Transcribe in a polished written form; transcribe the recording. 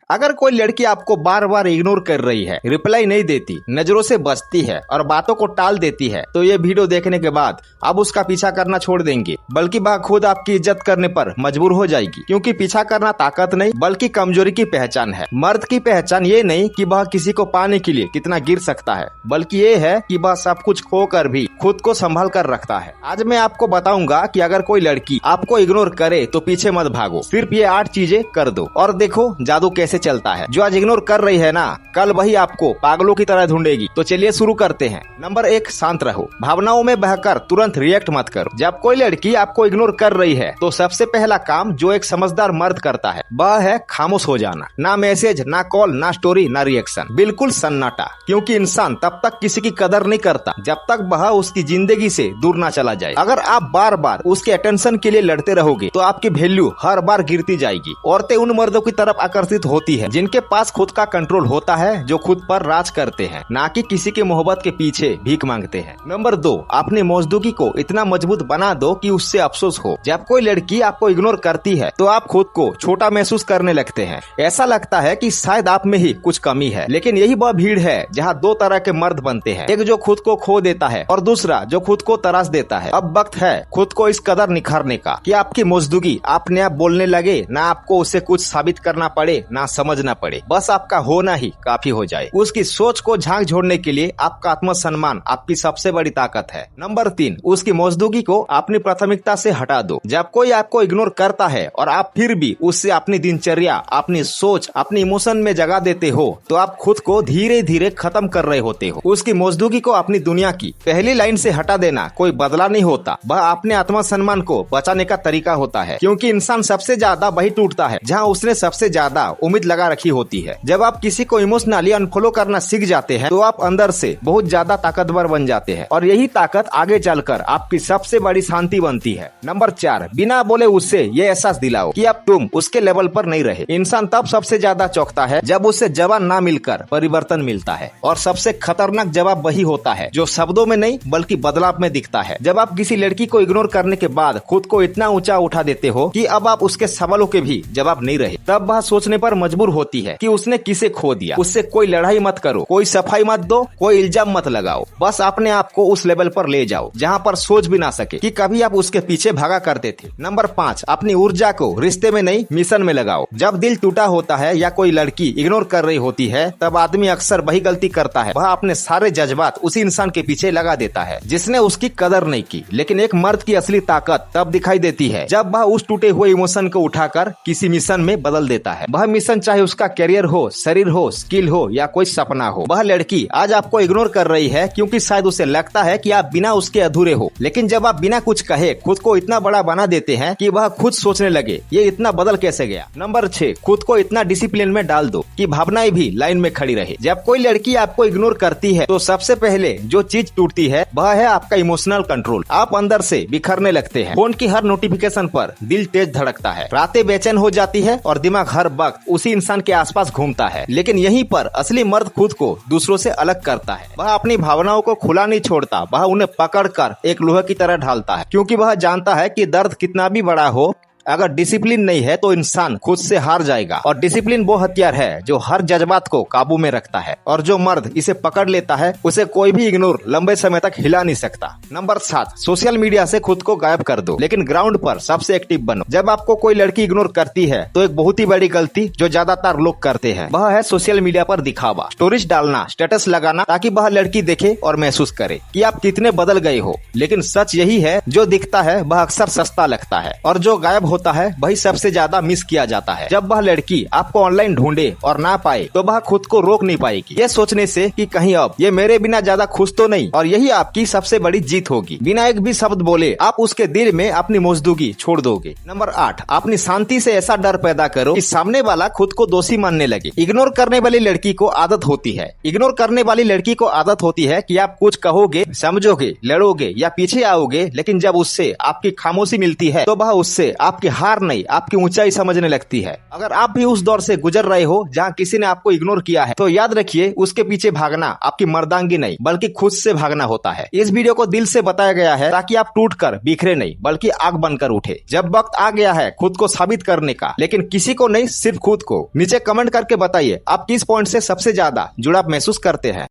अगर कोई लड़की आपको बार बार इग्नोर कर रही है, रिप्लाई नहीं देती, नजरों से बचती है और बातों को टाल देती है, तो ये वीडियो देखने के बाद आप उसका पीछा करना छोड़ देंगे, बल्कि वह खुद आपकी इज्जत करने पर मजबूर हो जाएगी। क्योंकि पीछा करना ताकत नहीं बल्कि कमजोरी की पहचान है। मर्द की पहचान ये नहीं कि वह किसी को पाने के लिए कितना गिर सकता है, बल्कि ये है कि वह सब कुछ खोकर भी खुद को संभाल कर रखता है। आज मैं आपको बताऊंगा कि अगर कोई लड़की आपको इग्नोर करे तो पीछे मत भागो, सिर्फ ये 8 चीजें कर दो और देखो जादू कैसे चलता है। जो आज इग्नोर कर रही है ना, कल वही आपको पागलों की तरह ढूंढेगी। तो चलिए शुरू करते हैं। नंबर 1, शांत रहो। भावनाओं में बहकर तुरंत रिएक्ट मत करो। जब कोई लड़की आपको इग्नोर कर रही है तो सबसे पहला काम जो एक समझदार मर्द करता है वह है खामोश हो जाना। ना मैसेज, ना कॉल, ना स्टोरी, ना रिएक्शन, बिल्कुल सन्नाटा। क्योंकि इंसान तब तक किसी की कदर नहीं करता जब तक वह उसकी जिंदगी से दूर ना चला जाए। अगर आप बार बार उसके अटेंशन के लिए लड़ते रहोगे तो आपकी वैल्यू हर बार गिरती जाएगी। औरतें उन मर्दों की तरफ आकर्षित होती है जिनके पास खुद का कंट्रोल होता है, जो खुद पर राज करते हैं, ना कि किसी की मोहब्बत के पीछे भीख मांगते हैं। नंबर 2, अपनी मौजूदगी को इतना मजबूत बना दो कि उससे अफसोस हो। जब कोई लड़की आपको इग्नोर करती है तो आप खुद को छोटा महसूस करने लगते हैं। ऐसा लगता है कि शायद आप में ही कुछ कमी है। लेकिन यही वह भीड़ है जहाँ 2 तरह के मर्द बनते हैं, एक जो खुद को खो देता है और दूसरा जो खुद को तराश देता है। अब वक्त है खुद को इस कदर निखारने का कि आपकी मौजूदगी अपने आप बोलने लगे, ना आपको उसे कुछ साबित करना पड़े, ना समझना पड़े, बस आपका होना ही काफी हो जाए। उसकी सोच को झांक छोड़ने के लिए आपका आत्मसम्मान आपकी सबसे बड़ी ताकत है। नंबर 3, उसकी मौजूदगी को अपनी प्राथमिकता से हटा दो। जब कोई आपको इग्नोर करता है और आप फिर भी उससे अपनी दिनचर्या, अपनी सोच, अपनी इमोशन में जगह देते हो तो आप खुद को धीरे धीरे खत्म कर रहे होते हो। उसकी मौजूदगी को अपनी दुनिया की पहली लाइन से हटा देना कोई बदला नहीं होता, वह अपने आत्मसम्मान को बचाने का तरीका होता है। क्योंकि इंसान सबसे ज्यादा वही टूटता है जहाँ उसने सबसे ज्यादा उम्मीद लगा रखी होती है। जब आप किसी को इमोशनली अनफॉलो करना सीख जाते हैं तो आप अंदर से बहुत ज्यादा ताकतवर बन जाते हैं और यही ताकत आगे चलकर आपकी सबसे बड़ी शांति बनती है। नंबर 4, बिना बोले उससे ये एहसास दिलाओ कि अब तुम उसके लेवल पर नहीं रहे। इंसान तब सबसे ज्यादा चौंकता है जब उससे जवाब ना मिलकर परिवर्तन मिलता है, और सबसे खतरनाक जवाब वही होता है जो शब्दों में नहीं बल्कि बदलाव में दिखता है। जब आप किसी लड़की को इग्नोर करने के बाद खुद को इतना ऊंचा उठा देते हो कि अब आप उसके सवालों के भी जवाब नहीं रहे, तब वह सोचने पर मजबूर होती है कि उसने किसे खो दिया। उससे कोई लड़ाई मत करो, कोई सफाई मत दो, कोई इल्जाम मत लगाओ, बस अपने आप को उस लेवल पर ले जाओ जहाँ पर सोच भी ना सके कि कभी आप उसके पीछे भागा करते थे। नंबर 5, अपनी ऊर्जा को रिश्ते में नहीं मिशन में लगाओ। जब दिल टूटा होता है या कोई लड़की इग्नोर कर रही होती है तब आदमी अक्सर वही गलती करता है, वह अपने सारे जज्बात उसी इंसान के पीछे लगा देता है जिसने उसकी कदर नहीं की। लेकिन एक मर्द की असली ताकत तब दिखाई देती है जब वह उस टूटे हुए इमोशन को उठाकर किसी मिशन में बदल देता है। वह मिशन चाहे उसका करियर हो, शरीर हो, स्किल हो या कोई सपना हो। वह लड़की आज आपको इग्नोर कर रही है क्योंकि शायद उसे लगता है कि आप बिना उसके अधूरे हो। लेकिन जब आप बिना कुछ कहे खुद को इतना बड़ा बना देते हैं कि वह खुद सोचने लगे ये इतना बदल कैसे गया। नंबर 6, खुद को इतना डिसिप्लिन में डाल दो कि भावनाएं भी लाइन में खड़ी रहे। जब कोई लड़की आपको इग्नोर करती है तो सबसे पहले जो चीज टूटती है वह है आपका इमोशनल कंट्रोल। आप अंदर से बिखरने लगते हैं। फोन की हर नोटिफिकेशन पर दिल तेज धड़कता है, रातें बेचैन हो जाती है और दिमाग हर वक्त उसी इंसान के आसपास घूमता है। लेकिन यहीं पर असली मर्द खुद को दूसरों से अलग करता है। वह अपनी भावनाओं को खुला नहीं छोड़ता, वह उन्हें पकड़कर एक लोहे की तरह ढालता है। क्योंकि वह जानता है कि दर्द कितना भी बड़ा हो, अगर डिसिप्लिन नहीं है तो इंसान खुद से हार जाएगा। और डिसिप्लिन वो हथियार है जो हर जज्बात को काबू में रखता है, और जो मर्द इसे पकड़ लेता है उसे कोई भी इग्नोर लंबे समय तक हिला नहीं सकता। नंबर 7, सोशल मीडिया से खुद को गायब कर दो लेकिन ग्राउंड पर सबसे एक्टिव बनो। जब आपको कोई लड़की इग्नोर करती है तो एक बहुत ही बड़ी गलती जो ज्यादातर लोग करते हैं वह है सोशल मीडिया पर दिखावा, स्टोरीज डालना, स्टेटस लगाना, ताकि वह लड़की देखे और महसूस करे कि आप कितने बदल गए हो। लेकिन सच यही है, जो दिखता है वह अक्सर सस्ता लगता है और जो गायब होता है वही सबसे ज्यादा मिस किया जाता है। जब वह लड़की आपको ऑनलाइन ढूंढे और ना पाए तो वह खुद को रोक नहीं पाएगी, ये सोचने से कि कहीं अब ये मेरे बिना ज्यादा खुश तो नहीं, और यही आपकी सबसे बड़ी जीत होगी। बिना एक भी शब्द बोले आप उसके दिल में अपनी मौजूदगी छोड़ दोगे। नंबर 8, अपनी शांति से ऐसा डर पैदा करो कि सामने वाला खुद को दोषी मानने लगे। इग्नोर करने वाली लड़की को आदत होती है कि आप कुछ कहोगे, समझोगे, लड़ोगे या पीछे आओगे, लेकिन जब उससे आपकी खामोशी मिलती है तो वह उससे आप आपकी हार नहीं आपकी ऊंचाई समझने लगती है। अगर आप भी उस दौर से गुजर रहे हो जहाँ किसी ने आपको इग्नोर किया है, तो याद रखिए उसके पीछे भागना आपकी मर्दांगी नहीं बल्कि खुद से भागना होता है। इस वीडियो को दिल से बताया गया है ताकि आप टूटकर बिखरे नहीं बल्कि आग बनकर उठे। जब वक्त आ गया है खुद को साबित करने का, लेकिन किसी को नहीं, सिर्फ खुद को। नीचे कमेंट करके बताइए आप किस पॉइंट से सबसे ज्यादा जुड़ाव महसूस करते हैं।